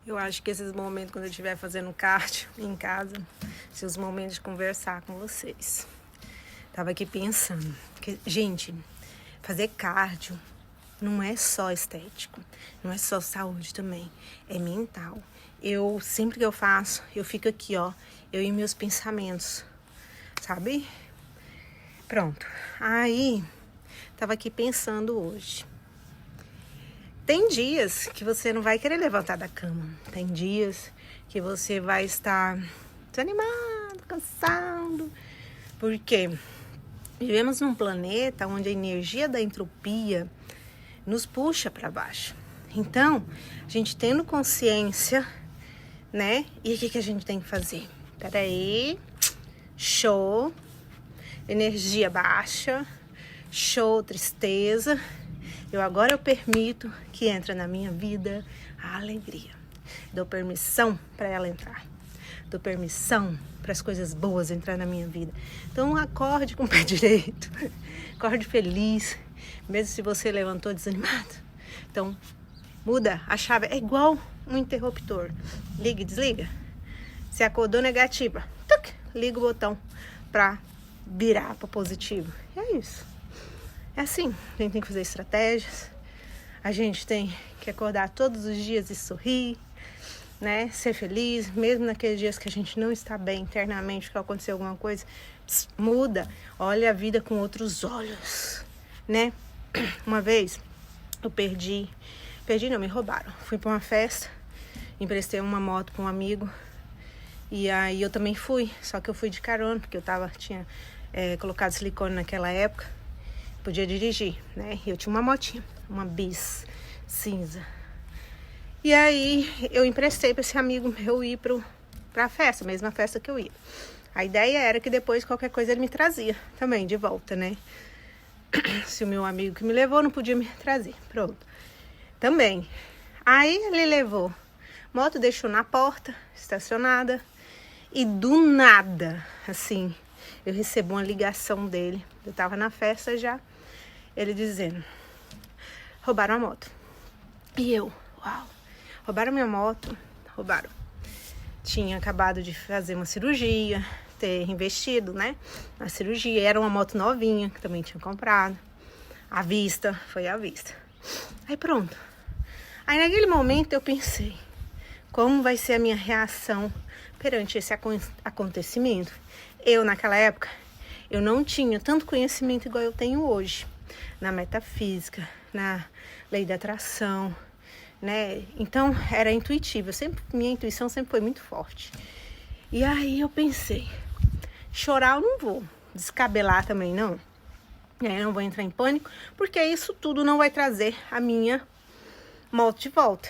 Eu acho que esses momentos, quando eu estiver fazendo cardio em casa, são os momentos de conversar com vocês. Tava aqui pensando que, gente, fazer cardio não é só estético, não é só saúde também, é mental. Sempre que eu faço, eu fico aqui, ó, eu e meus pensamentos, sabe? Pronto. Aí, tava aqui pensando hoje. Tem dias que você não vai querer levantar da cama. Tem dias que você vai estar desanimado, cansado. Porque vivemos num planeta onde a energia da entropia nos puxa para baixo. Então, a gente tendo consciência, né? E o que a gente tem que fazer? Peraí. Show. Energia baixa. Show, tristeza. Agora eu permito que entre na minha vida a alegria. Dou permissão para ela entrar. Dou permissão para as coisas boas entrar na minha vida. Então acorde com o pé direito. Acorde feliz. Mesmo se você levantou desanimado. Então muda a chave. É igual um interruptor. Liga e desliga. Se acordou negativa, liga o botão para virar para positivo. E é isso. É assim, a gente tem que fazer estratégias, a gente tem que acordar todos os dias e sorrir, né? Ser feliz, mesmo naqueles dias que a gente não está bem internamente, que aconteceu alguma coisa, muda, olha a vida com outros olhos, né? Uma vez eu me roubaram. Fui para uma festa, emprestei uma moto para um amigo e aí eu também fui, só que eu fui de carona, porque eu tinha colocado silicone naquela época. Podia dirigir, né? Eu tinha uma motinha, uma bis cinza. E aí eu emprestei para esse amigo meu ir pra festa, a mesma festa que eu ia. A ideia era que depois qualquer coisa ele me trazia também de volta, né? Se o meu amigo que me levou não podia me trazer, pronto. Também. Aí ele levou, moto deixou na porta, estacionada, e do nada, assim, eu recebo uma ligação dele. Eu tava na festa já. Ele dizendo, roubaram a moto. E eu, uau, roubaram minha moto, roubaram. Tinha acabado de fazer uma cirurgia, ter investido, né, na cirurgia. Era uma moto novinha, que também tinha comprado. À vista, foi à vista. Aí pronto. Aí naquele momento eu pensei, como vai ser a minha reação perante esse acontecimento? Eu, naquela época, eu não tinha tanto conhecimento igual eu tenho hoje. Na metafísica, na lei da atração, né? Então, era intuitivo. Minha intuição sempre foi muito forte. E aí eu pensei, chorar eu não vou, descabelar também não. E aí eu não vou entrar em pânico, porque isso tudo não vai trazer a minha moto de volta.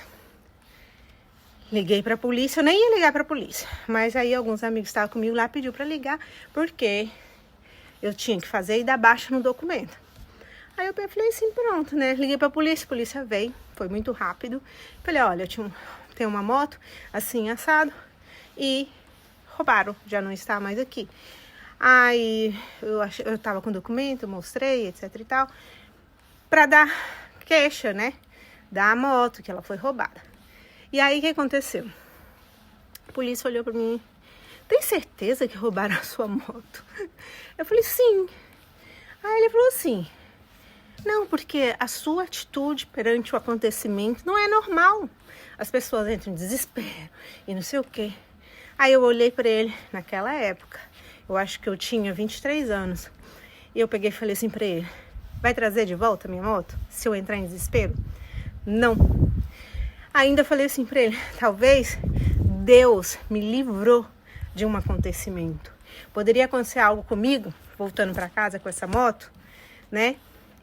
Liguei pra polícia, eu nem ia ligar pra polícia. Mas aí alguns amigos que estavam comigo lá pediu pra ligar, porque eu tinha que fazer e dar baixa no documento. Aí eu falei assim, pronto, né? Liguei pra polícia, a polícia veio, foi muito rápido. Falei, olha, eu tenho uma moto, assim, assado, e roubaram, já não está mais aqui. Aí eu tava com documento, mostrei, etc e tal, pra dar queixa, né? Da moto, que ela foi roubada. E aí, o que aconteceu? A polícia olhou pra mim, tem certeza que roubaram a sua moto? Eu falei, sim. Aí ele falou assim, não, porque a sua atitude perante o acontecimento não é normal. As pessoas entram em desespero e não sei o quê. Aí eu olhei pra ele, naquela época, eu acho que eu tinha 23 anos. E eu peguei e falei assim pra ele, vai trazer de volta a minha moto se eu entrar em desespero? Não. Ainda falei assim pra ele, talvez Deus me livrou de um acontecimento. Poderia acontecer algo comigo, voltando pra casa com essa moto, né?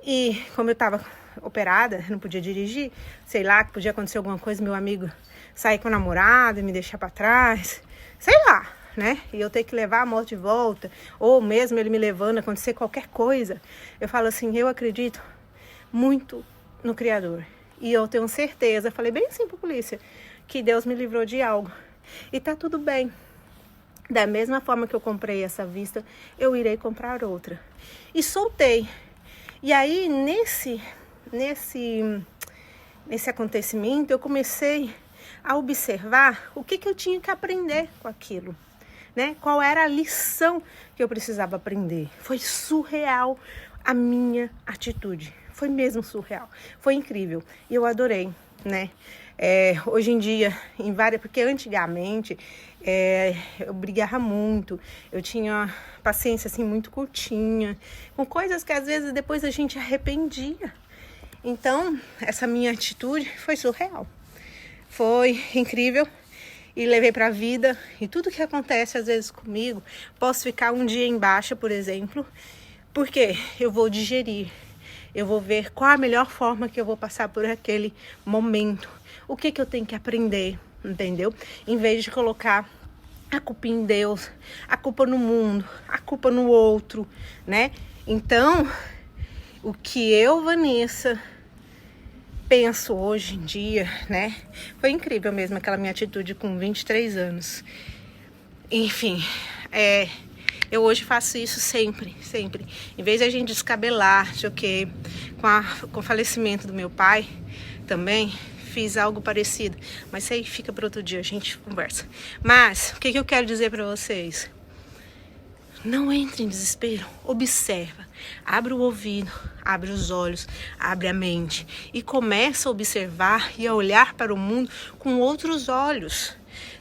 E como eu tava operada, não podia dirigir, sei lá, que podia acontecer alguma coisa, meu amigo sair com o namorado e me deixar pra trás, sei lá, né? E eu ter que levar a moto de volta, ou mesmo ele me levando, acontecer qualquer coisa. Eu falo assim, eu acredito muito no Criador. E eu tenho certeza, falei bem assim pra polícia, que Deus me livrou de algo. E tá tudo bem. Da mesma forma que eu comprei essa vista, eu irei comprar outra. E soltei. E aí, nesse acontecimento, eu comecei a observar o que eu tinha que aprender com aquilo, né? Qual era a lição que eu precisava aprender. Foi surreal a minha atitude. Foi mesmo surreal. Foi incrível. E eu adorei, né? Hoje em dia, porque antigamente eu brigava muito, eu tinha paciência assim muito curtinha, com coisas que às vezes depois a gente arrependia. Então, essa minha atitude foi surreal. Foi incrível e levei para a vida. E tudo que acontece às vezes comigo, posso ficar um dia em baixa, por exemplo, porque eu vou digerir. Eu vou ver qual a melhor forma que eu vou passar por aquele momento. O que eu tenho que aprender, entendeu? Em vez de colocar a culpa em Deus, a culpa no mundo, a culpa no outro, né? Então, o que eu, Vanessa, penso hoje em dia, né? Foi incrível mesmo aquela minha atitude com 23 anos. Enfim, eu hoje faço isso sempre. Em vez de a gente descabelar, com o falecimento do meu pai, também fiz algo parecido. Mas isso aí fica para outro dia, a gente conversa. Mas, o que eu quero dizer para vocês? Não entre em desespero, observa. Abre o ouvido, abre os olhos, abre a mente. E começa a observar e a olhar para o mundo com outros olhos.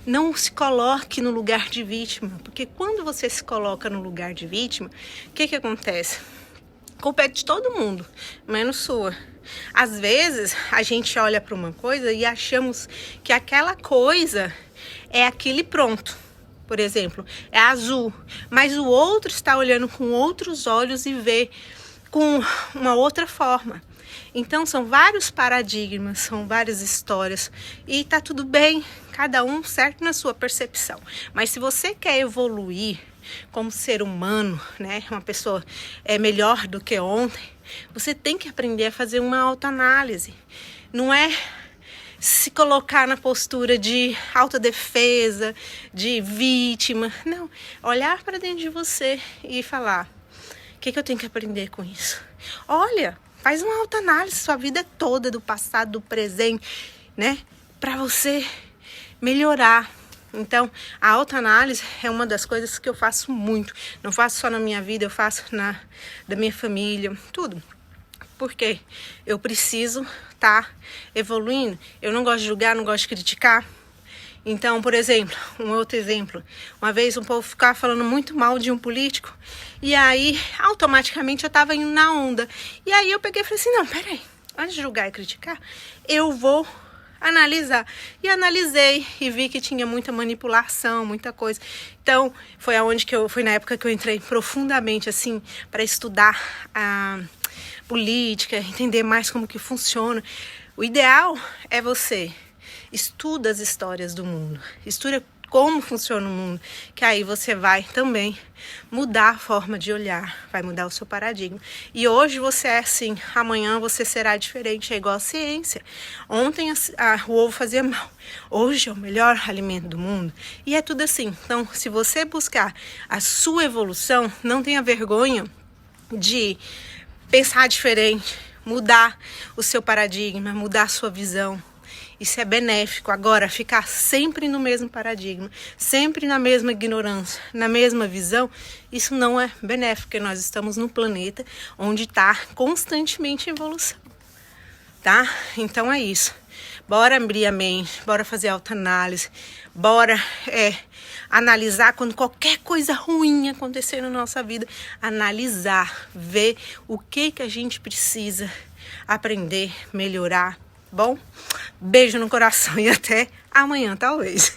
Não se coloque no lugar de vítima, porque quando você se coloca no lugar de vítima, o que acontece? A culpa é de todo mundo, menos sua. Às vezes, a gente olha para uma coisa e achamos que aquela coisa é aquele pronto. Por exemplo, é azul, mas o outro está olhando com outros olhos e vê com uma outra forma. Então, são vários paradigmas, são várias histórias e tá tudo bem, cada um certo na sua percepção. Mas se você quer evoluir como ser humano, né, uma pessoa melhor do que ontem, você tem que aprender a fazer uma autoanálise. Não é se colocar na postura de autodefesa, de vítima. Não, olhar para dentro de você e falar, o que eu tenho que aprender com isso? Olha, faz uma autoanálise, sua vida toda, do passado, do presente, né? Para você melhorar. Então, a autoanálise é uma das coisas que eu faço muito. Não faço só na minha vida, eu faço da minha família, tudo. Porque eu preciso estar evoluindo. Eu não gosto de julgar, não gosto de criticar. Então, por exemplo, um outro exemplo. Uma vez um povo ficava falando muito mal de um político. E aí, automaticamente, eu estava indo na onda. E aí eu peguei e falei assim, não, peraí. Antes de julgar e criticar, eu vou analisar. E analisei e vi que tinha muita manipulação, muita coisa. Então, foi na época que eu entrei profundamente, assim, para estudar a política, entender mais como que funciona. O ideal é você estuda as histórias do mundo, estuda como funciona o mundo, que aí você vai também mudar a forma de olhar, vai mudar o seu paradigma. E hoje você é assim, amanhã você será diferente, é igual a ciência. Ontem o ovo fazia mal, hoje é o melhor alimento do mundo. E é tudo assim. Então, se você buscar a sua evolução, não tenha vergonha de pensar diferente, mudar o seu paradigma, mudar a sua visão. Isso é benéfico. Agora, ficar sempre no mesmo paradigma, sempre na mesma ignorância, na mesma visão, isso não é benéfico, porque nós estamos num planeta onde está constantemente em evolução, tá? Então é isso. Bora abrir a mente, bora fazer autoanálise, bora analisar quando qualquer coisa ruim acontecer na nossa vida, analisar, ver o que a gente precisa aprender, melhorar. Bom, beijo no coração e até amanhã, talvez.